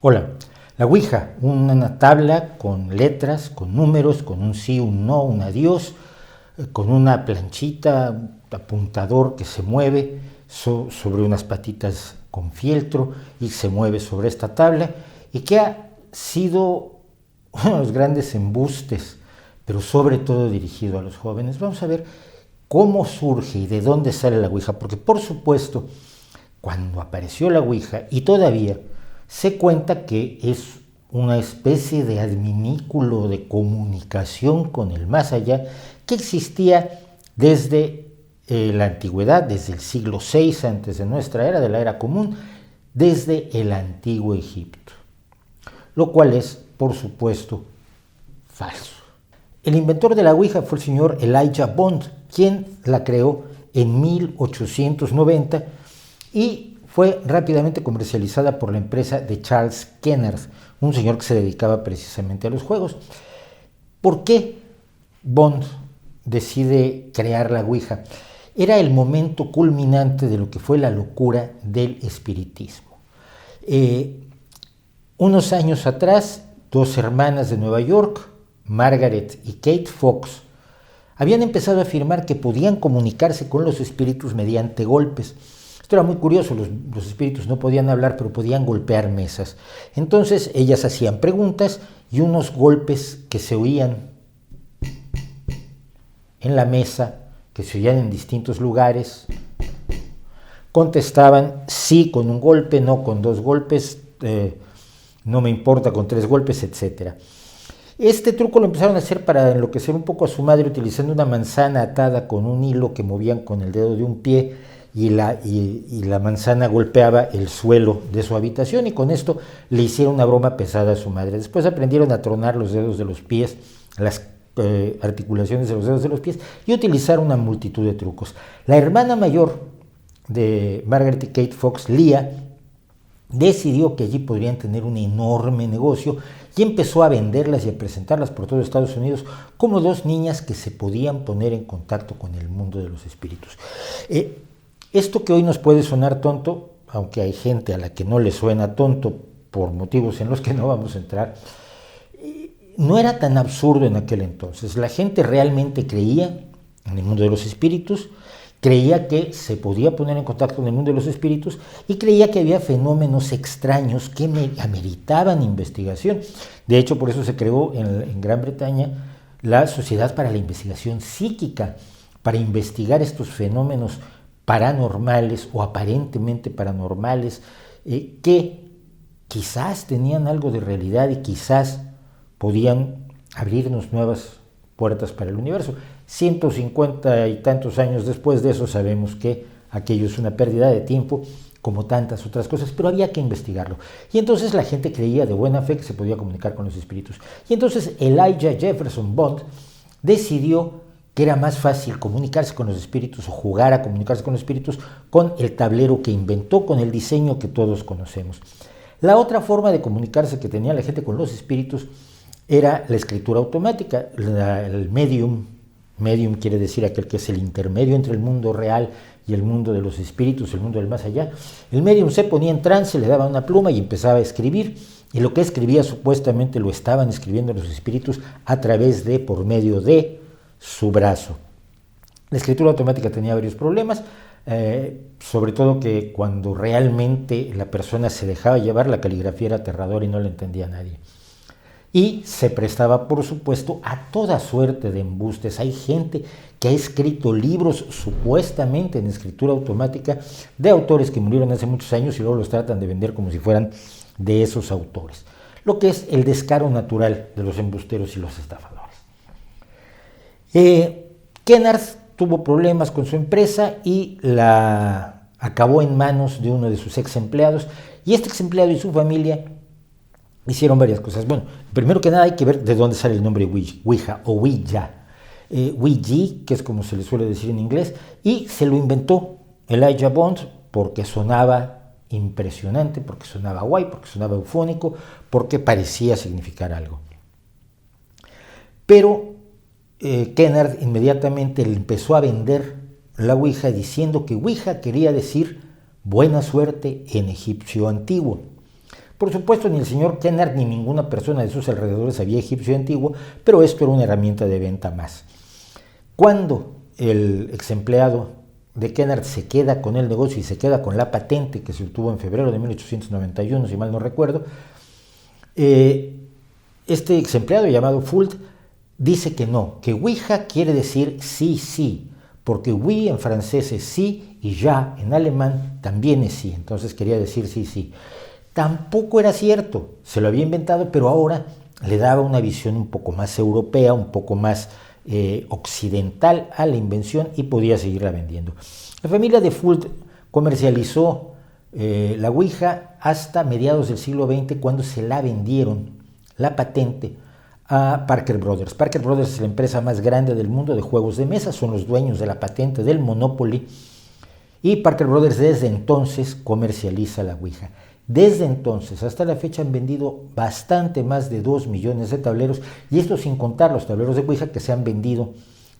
Hola, la Ouija, una tabla con letras, con números, con un sí, un no, un adiós, con una planchita, apuntador que se mueve sobre unas patitas con fieltro y se mueve sobre esta tabla y que ha sido uno de los grandes embustes, pero sobre todo dirigido a los jóvenes. Vamos a ver cómo surge y de dónde sale la Ouija, porque por supuesto, cuando apareció la Ouija y todavía se cuenta que es una especie de adminículo de comunicación con el más allá que existía desde la antigüedad, desde el siglo VI antes de nuestra era, de la era común, desde el antiguo Egipto, lo cual es, por supuesto, falso. El inventor de la Ouija fue el señor Elijah Bond, quien la creó en 1890 y fue rápidamente comercializada por la empresa de Charles Kennard, un señor que se dedicaba precisamente a los juegos. ¿Por qué Bond decide crear la Ouija? Era el momento culminante de lo que fue la locura del espiritismo. Unos años atrás, dos hermanas de Nueva York, Margaret y Kate Fox, habían empezado a afirmar que podían comunicarse con los espíritus mediante golpes. Esto era muy curioso, los espíritus no podían hablar, pero podían golpear mesas. Entonces ellas hacían preguntas y unos golpes que se oían en la mesa, que se oían en distintos lugares, contestaban sí con un golpe, no con dos golpes, no me importa con tres golpes, etc. Este truco lo empezaron a hacer para enloquecer un poco a su madre, utilizando una manzana atada con un hilo que movían con el dedo de un pie, y la manzana golpeaba el suelo de su habitación, y con esto le hicieron una broma pesada a su madre. Después aprendieron a tronar los dedos de los pies, las articulaciones de los dedos de los pies, y utilizar una multitud de trucos. La hermana mayor de Margaret y Kate Fox, Leah, decidió que allí podrían tener un enorme negocio y empezó a venderlas y a presentarlas por todo Estados Unidos como dos niñas que se podían poner en contacto con el mundo de los espíritus. Esto que hoy nos puede sonar tonto, aunque hay gente a la que no le suena tonto por motivos en los que no vamos a entrar, no era tan absurdo en aquel entonces. La gente realmente creía en el mundo de los espíritus, creía que se podía poner en contacto con el mundo de los espíritus y creía que había fenómenos extraños que ameritaban investigación. De hecho, por eso se creó en Gran Bretaña la Sociedad para la Investigación Psíquica, para investigar estos fenómenos paranormales o aparentemente paranormales que quizás tenían algo de realidad y quizás podían abrirnos nuevas puertas para el universo. 150 y tantos años después de eso sabemos que aquello es una pérdida de tiempo, como tantas otras cosas, pero había que investigarlo. Y entonces la gente creía de buena fe que se podía comunicar con los espíritus. Y entonces Elijah Jefferson Bond decidió que era más fácil comunicarse con los espíritus o jugar a comunicarse con los espíritus con el tablero que inventó, con el diseño que todos conocemos. La otra forma de comunicarse que tenía la gente con los espíritus era la escritura automática, el medium. Medium quiere decir aquel que es el intermedio entre el mundo real y el mundo de los espíritus, el mundo del más allá. El medium se ponía en trance, le daba una pluma y empezaba a escribir, y lo que escribía supuestamente lo estaban escribiendo los espíritus por medio de su brazo. La escritura automática tenía varios problemas, sobre todo que cuando realmente la persona se dejaba llevar, la caligrafía era aterradora y no la entendía nadie. Y se prestaba, por supuesto, a toda suerte de embustes. Hay gente que ha escrito libros supuestamente en escritura automática de autores que murieron hace muchos años y luego los tratan de vender como si fueran de esos autores. Lo que es el descaro natural de los embusteros y los estafadores. Kennard tuvo problemas con su empresa y la acabó en manos de uno de sus ex empleados, y este ex empleado y su familia hicieron varias cosas. Bueno, primero que nada hay que ver de dónde sale el nombre Ouija o Ouija. Ouija, que es como se le suele decir en inglés, y se lo inventó Elijah Bond porque sonaba impresionante, porque sonaba guay, porque sonaba eufónico, porque parecía significar algo. Pero Kennard inmediatamente le empezó a vender la Ouija diciendo que Ouija quería decir buena suerte en egipcio antiguo. Por supuesto, ni el señor Kennard ni ninguna persona de sus alrededores sabía egipcio antiguo, pero esto era una herramienta de venta más. Cuando el ex empleado de Kennard se queda con el negocio y se queda con la patente que se obtuvo en febrero de 1891, si mal no recuerdo, este ex empleado llamado Fuld dice que no, que Ouija quiere decir sí, sí, porque oui en francés es sí y ya en alemán también es sí, entonces quería decir sí, sí. Tampoco era cierto, se lo había inventado, pero ahora le daba una visión un poco más europea, un poco más occidental a la invención y podía seguirla vendiendo. La familia de Fuld comercializó la Ouija hasta mediados del siglo XX, cuando se la vendieron, la patente, a Parker Brothers. Parker Brothers es la empresa más grande del mundo de juegos de mesa, son los dueños de la patente del Monopoly, y Parker Brothers desde entonces comercializa la Ouija. Desde entonces hasta la fecha han vendido bastante más de 2 millones de tableros, y esto sin contar los tableros de Ouija que se han vendido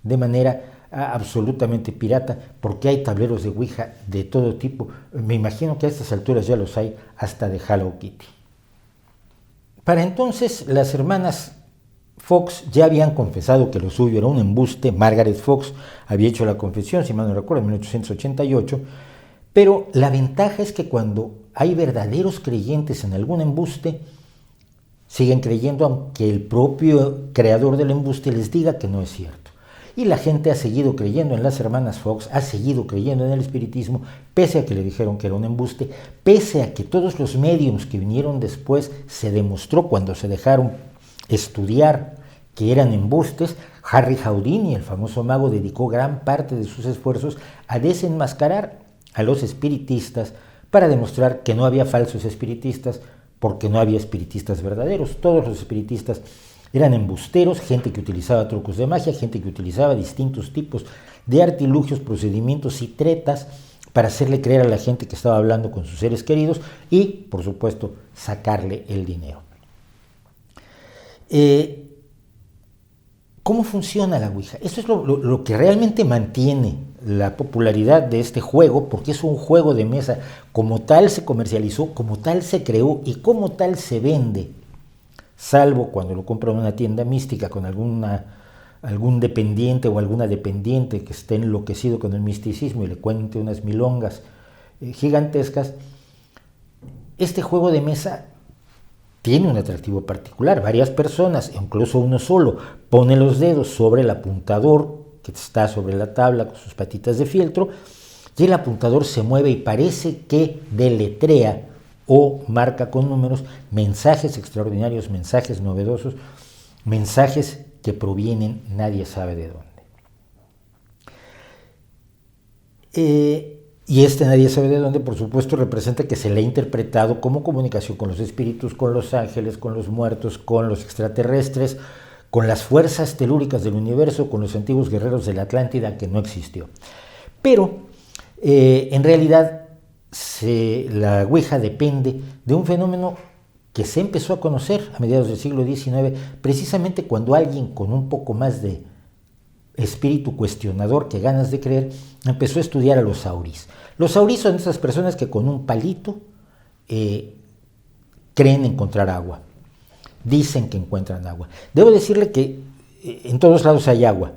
de manera absolutamente pirata, porque hay tableros de Ouija de todo tipo. Me imagino que a estas alturas ya los hay hasta de Hello Kitty. Para entonces las hermanas Fox ya habían confesado que lo suyo era un embuste. Margaret Fox había hecho la confesión, si mal no recuerdo, en 1888, pero la ventaja es que cuando hay verdaderos creyentes en algún embuste, siguen creyendo aunque el propio creador del embuste les diga que no es cierto. Y la gente ha seguido creyendo en las hermanas Fox, ha seguido creyendo en el espiritismo, pese a que le dijeron que era un embuste, pese a que todos los médiums que vinieron después se demostró cuando se dejaron estudiar que eran embustes. Harry Houdini, el famoso mago, dedicó gran parte de sus esfuerzos a desenmascarar a los espiritistas para demostrar que no había falsos espiritistas, porque no había espiritistas verdaderos. Todos los espiritistas eran embusteros, gente que utilizaba trucos de magia, gente que utilizaba distintos tipos de artilugios, procedimientos y tretas para hacerle creer a la gente que estaba hablando con sus seres queridos y, por supuesto, sacarle el dinero. ¿Cómo funciona la Ouija? Esto es lo que realmente mantiene la popularidad de este juego, porque es un juego de mesa. Como tal se comercializó, como tal se creó y como tal se vende, salvo cuando lo compra en una tienda mística con algún dependiente o alguna dependiente que esté enloquecido con el misticismo y le cuente unas milongas gigantescas. Este juego de mesa tiene un atractivo particular. Varias personas, incluso uno solo, pone los dedos sobre el apuntador que está sobre la tabla con sus patitas de fieltro, y el apuntador se mueve y parece que deletrea o marca con números mensajes extraordinarios, mensajes novedosos, mensajes que provienen nadie sabe de dónde. Y nadie sabe de dónde, por supuesto, representa que se le ha interpretado como comunicación con los espíritus, con los ángeles, con los muertos, con los extraterrestres, con las fuerzas telúricas del universo, con los antiguos guerreros de la Atlántida, que no existió. Pero, en realidad, la Ouija depende de un fenómeno que se empezó a conocer a mediados del siglo XIX, precisamente cuando alguien con un poco más de espíritu cuestionador que ganas de creer, empezó a estudiar a los saurís. Los saurís son esas personas que con un palito creen encontrar agua, dicen que encuentran agua. Debo decirle que en todos lados hay agua.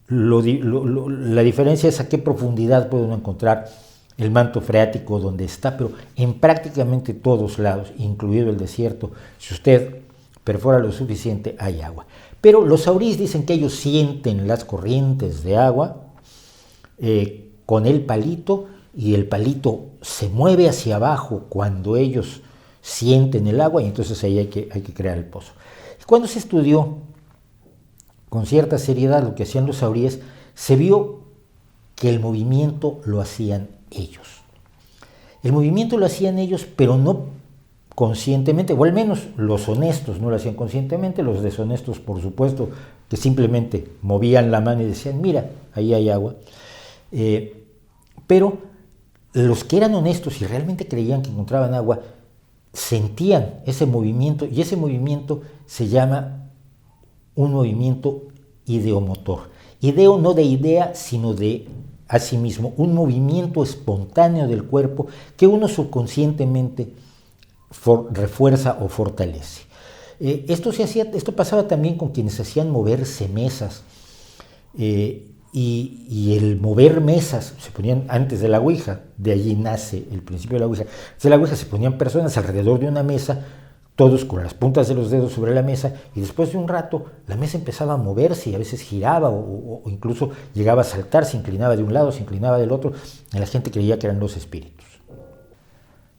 La diferencia es a qué profundidad puede uno encontrar el manto freático donde está, pero en prácticamente todos lados, incluido el desierto, si usted perfora lo suficiente, hay agua. Pero los saurís dicen que ellos sienten las corrientes de agua con el palito, y el palito se mueve hacia abajo cuando ellos sienten el agua, y entonces ahí hay que crear el pozo. Cuando se estudió con cierta seriedad lo que hacían los sauríes, se vio que el movimiento lo hacían ellos. El movimiento lo hacían ellos, pero no conscientemente, o al menos los honestos no lo hacían conscientemente. Los deshonestos, por supuesto, que simplemente movían la mano y decían, mira, ahí hay agua. Pero los que eran honestos y realmente creían que encontraban agua, sentían ese movimiento, y ese movimiento se llama un movimiento ideomotor. Ideo no de idea, sino de asimismo, un movimiento espontáneo del cuerpo que uno subconscientemente refuerza o fortalece. Esto pasaba también con quienes hacían moverse mesas, y el mover mesas se ponían antes de la ouija, de allí nace el principio de la ouija. De la ouija se ponían personas alrededor de una mesa, todos con las puntas de los dedos sobre la mesa, y después de un rato la mesa empezaba a moverse y a veces giraba o incluso llegaba a saltar, se inclinaba de un lado, se inclinaba del otro, y la gente creía que eran los espíritus.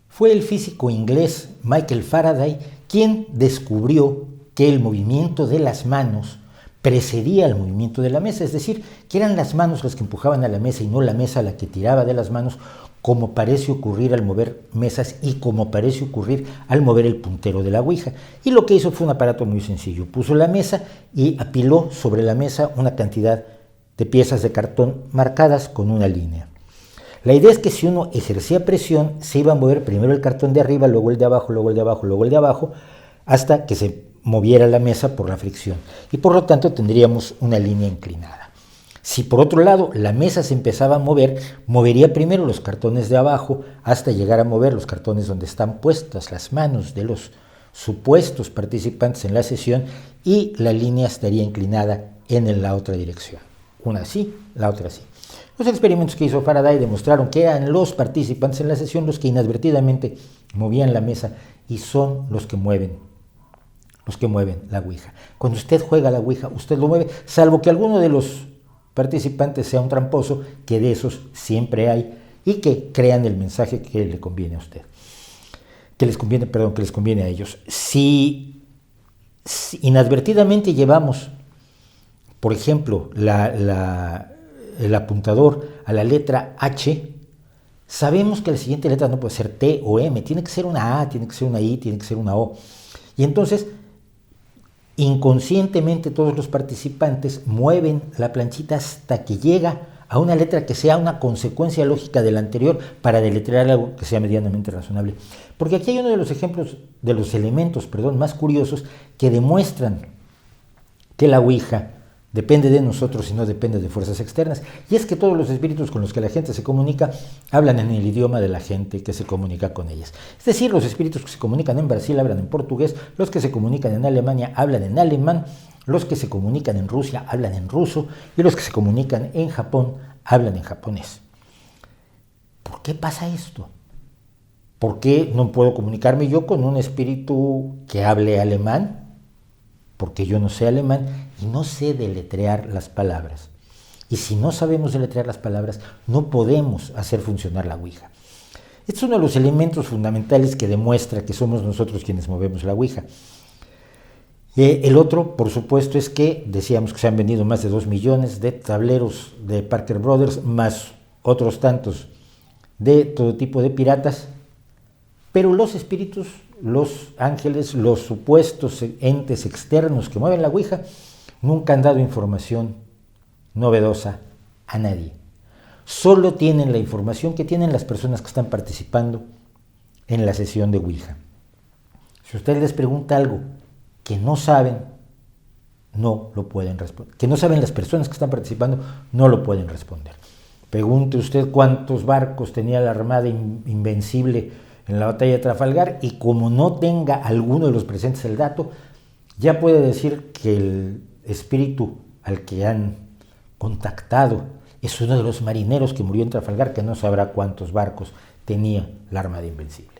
Fue el físico inglés Michael Faraday quien descubrió que el movimiento de las manos precedía al movimiento de la mesa, es decir, que eran las manos las que empujaban a la mesa y no la mesa la que tiraba de las manos, como parece ocurrir al mover mesas y como parece ocurrir al mover el puntero de la ouija. Y lo que hizo fue un aparato muy sencillo, puso la mesa y apiló sobre la mesa una cantidad de piezas de cartón marcadas con una línea. La idea es que si uno ejercía presión, se iba a mover primero el cartón de arriba, luego el de abajo, luego el de abajo, luego el de abajo, hasta que se moviera la mesa por la fricción. Y por lo tanto tendríamos una línea inclinada. Si por otro lado la mesa se empezaba a mover, movería primero los cartones de abajo hasta llegar a mover los cartones donde están puestas las manos de los supuestos participantes en la sesión, y la línea estaría inclinada en la otra dirección. Una así, la otra así. Los experimentos que hizo Faraday demostraron que eran los participantes en la sesión los que inadvertidamente movían la mesa, y son los que mueven la ouija. Cuando usted juega la ouija, usted lo mueve, salvo que alguno de los participantes sea un tramposo, que de esos siempre hay, y que crean el mensaje que le conviene a usted. Que les conviene a ellos. Si inadvertidamente llevamos, por ejemplo, el apuntador a la letra H, sabemos que la siguiente letra no puede ser T o M, tiene que ser una A, tiene que ser una I, tiene que ser una O. Y entonces, inconscientemente todos los participantes mueven la planchita hasta que llega a una letra que sea una consecuencia lógica de la anterior, para deletrear algo que sea medianamente razonable. Porque aquí hay uno de los ejemplos, de los elementos, más curiosos, que demuestran que la ouija depende de nosotros y no depende de fuerzas externas. Y es que todos los espíritus con los que la gente se comunica hablan en el idioma de la gente que se comunica con ellas. Es decir, los espíritus que se comunican en Brasil hablan en portugués, los que se comunican en Alemania hablan en alemán, los que se comunican en Rusia hablan en ruso, y los que se comunican en Japón hablan en japonés. ¿Por qué pasa esto? ¿Por qué no puedo comunicarme yo con un espíritu que hable alemán? Porque yo no sé alemán y no sé deletrear las palabras. Y si no sabemos deletrear las palabras, no podemos hacer funcionar la ouija. Este es uno de los elementos fundamentales que demuestra que somos nosotros quienes movemos la ouija. El otro, por supuesto, es que decíamos que se han vendido más de 2 millones de tableros de Parker Brothers, más otros tantos de todo tipo de piratas, pero los espíritus, los ángeles, los supuestos entes externos que mueven la ouija, nunca han dado información novedosa a nadie. Solo tienen la información que tienen las personas que están participando en la sesión de ouija. Si usted les pregunta algo que no saben, no lo pueden responder. Que no saben las personas que están participando, no lo pueden responder. Pregunte usted cuántos barcos tenía la Armada Invencible en la batalla de Trafalgar, y como no tenga alguno de los presentes el dato, ya puede decir que el espíritu al que han contactado es uno de los marineros que murió en Trafalgar, que no sabrá cuántos barcos tenía la Armada Invencible.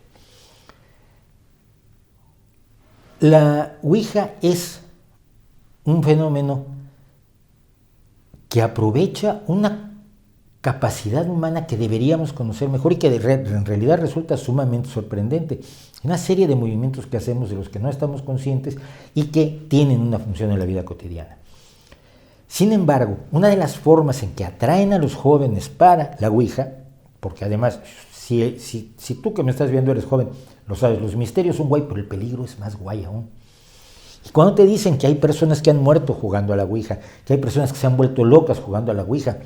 La ouija es un fenómeno que aprovecha una capacidad humana que deberíamos conocer mejor y que en realidad resulta sumamente sorprendente. Una serie de movimientos que hacemos de los que no estamos conscientes y que tienen una función en la vida cotidiana. Sin embargo, una de las formas en que atraen a los jóvenes para la ouija, porque además, si tú que me estás viendo eres joven, lo sabes, los misterios son guay, pero el peligro es más guay aún. Y cuando te dicen que hay personas que han muerto jugando a la ouija, que hay personas que se han vuelto locas jugando a la ouija,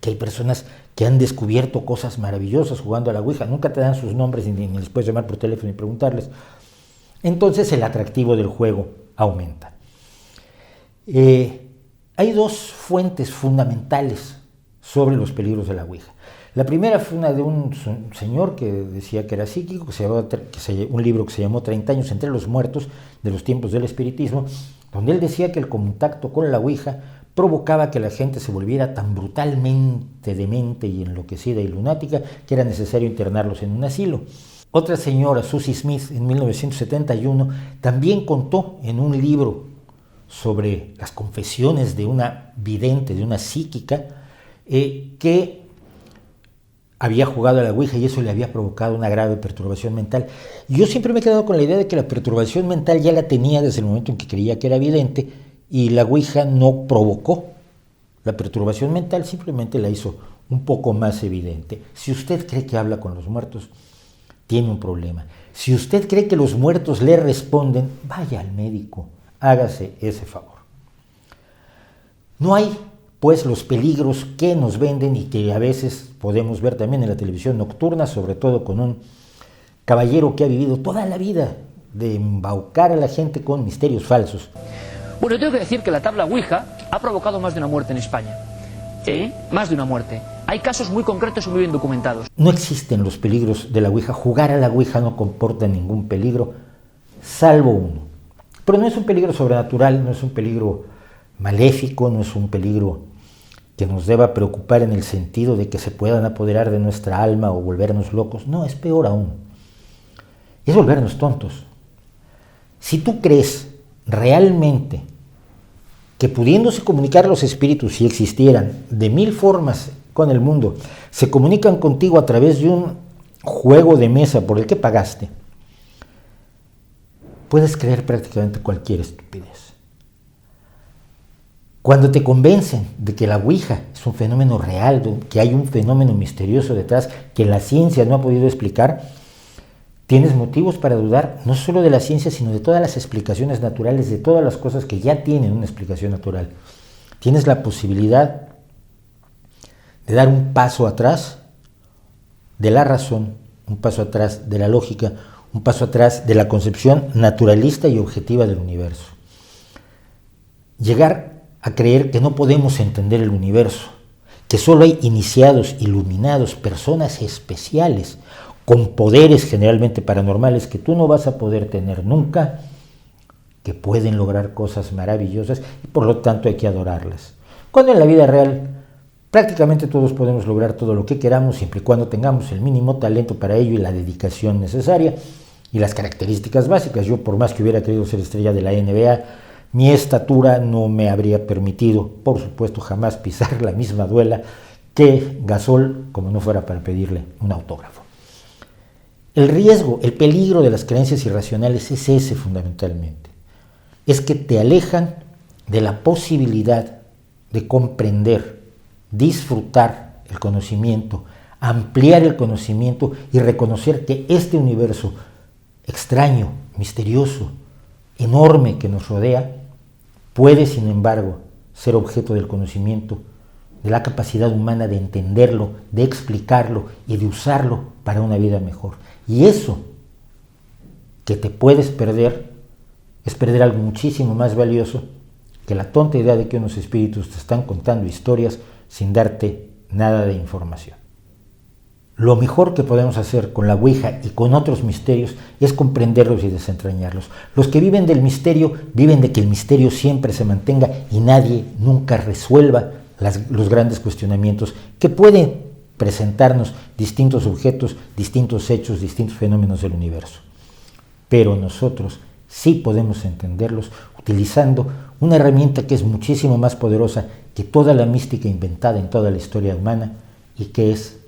que hay personas que han descubierto cosas maravillosas jugando a la ouija, nunca te dan sus nombres ni les puedes llamar por teléfono y preguntarles, entonces el atractivo del juego aumenta. Hay dos fuentes fundamentales sobre los peligros de la ouija. La primera fue una de un señor que decía que era psíquico, un libro que se llamó 30 años entre los muertos, de los tiempos del espiritismo, donde él decía que el contacto con la Ouija provocaba que la gente se volviera tan brutalmente demente y enloquecida y lunática que era necesario internarlos en un asilo. Otra señora, Susie Smith, en 1971, también contó en un libro sobre las confesiones de una vidente, de una psíquica, que había jugado a la Ouija y eso le había provocado una grave perturbación mental. Y yo siempre me he quedado con la idea de que la perturbación mental ya la tenía desde el momento en que creía que era vidente, y la Ouija no provocó la perturbación mental, simplemente la hizo un poco más evidente. Si usted cree que habla con los muertos, tiene un problema. Si usted cree que los muertos le responden, vaya al médico, hágase ese favor. No hay, pues, los peligros que nos venden y que a veces podemos ver también en la televisión nocturna, sobre todo con un caballero que ha vivido toda la vida de embaucar a la gente con misterios falsos. Bueno, yo tengo que decir que la tabla Ouija ha provocado más de una muerte en España. Más de una muerte. Hay casos muy concretos y muy bien documentados. No existen los peligros de la Ouija. Jugar a la Ouija no comporta ningún peligro, salvo uno. Pero no es un peligro sobrenatural, no es un peligro maléfico, no es un peligro que nos deba preocupar en el sentido de que se puedan apoderar de nuestra alma o volvernos locos. No, es peor aún. Es volvernos tontos. Si tú crees realmente que pudiéndose comunicar los espíritus, si existieran de 1000 formas con el mundo, se comunican contigo a través de un juego de mesa por el que pagaste, puedes creer prácticamente cualquier estupidez. Cuando te convencen de que la Ouija es un fenómeno real, que hay un fenómeno misterioso detrás que la ciencia no ha podido explicar, tienes motivos para dudar no solo de la ciencia, sino de todas las explicaciones naturales, de todas las cosas que ya tienen una explicación natural. Tienes la posibilidad de dar un paso atrás de la razón, un paso atrás de la lógica, un paso atrás de la concepción naturalista y objetiva del universo. Llegar a creer que no podemos entender el universo, que solo hay iniciados, iluminados, personas especiales, con poderes generalmente paranormales que tú no vas a poder tener nunca, que pueden lograr cosas maravillosas y por lo tanto hay que adorarlas. Cuando en la vida real prácticamente todos podemos lograr todo lo que queramos siempre y cuando tengamos el mínimo talento para ello y la dedicación necesaria y las características básicas. Yo, por más que hubiera querido ser estrella de la NBA, mi estatura no me habría permitido, por supuesto, jamás pisar la misma duela que Gasol, como no fuera para pedirle un autógrafo. El riesgo, el peligro de las creencias irracionales es ese fundamentalmente. Es que te alejan de la posibilidad de comprender, disfrutar el conocimiento, ampliar el conocimiento y reconocer que este universo extraño, misterioso, enorme que nos rodea, puede, sin embargo, ser objeto del conocimiento, de la capacidad humana de entenderlo, de explicarlo y de usarlo para una vida mejor. Y eso que te puedes perder es perder algo muchísimo más valioso que la tonta idea de que unos espíritus te están contando historias sin darte nada de información. Lo mejor que podemos hacer con la Ouija y con otros misterios es comprenderlos y desentrañarlos. Los que viven del misterio viven de que el misterio siempre se mantenga y nadie nunca resuelva los grandes cuestionamientos que pueden presentarnos distintos objetos, distintos hechos, distintos fenómenos del universo. Pero nosotros sí podemos entenderlos utilizando una herramienta que es muchísimo más poderosa que toda la mística inventada en toda la historia humana y que es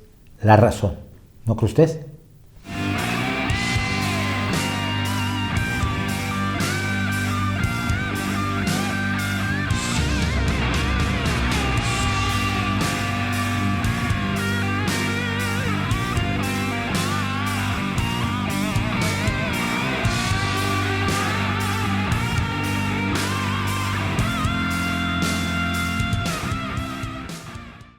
la razón. ¿No cree usted?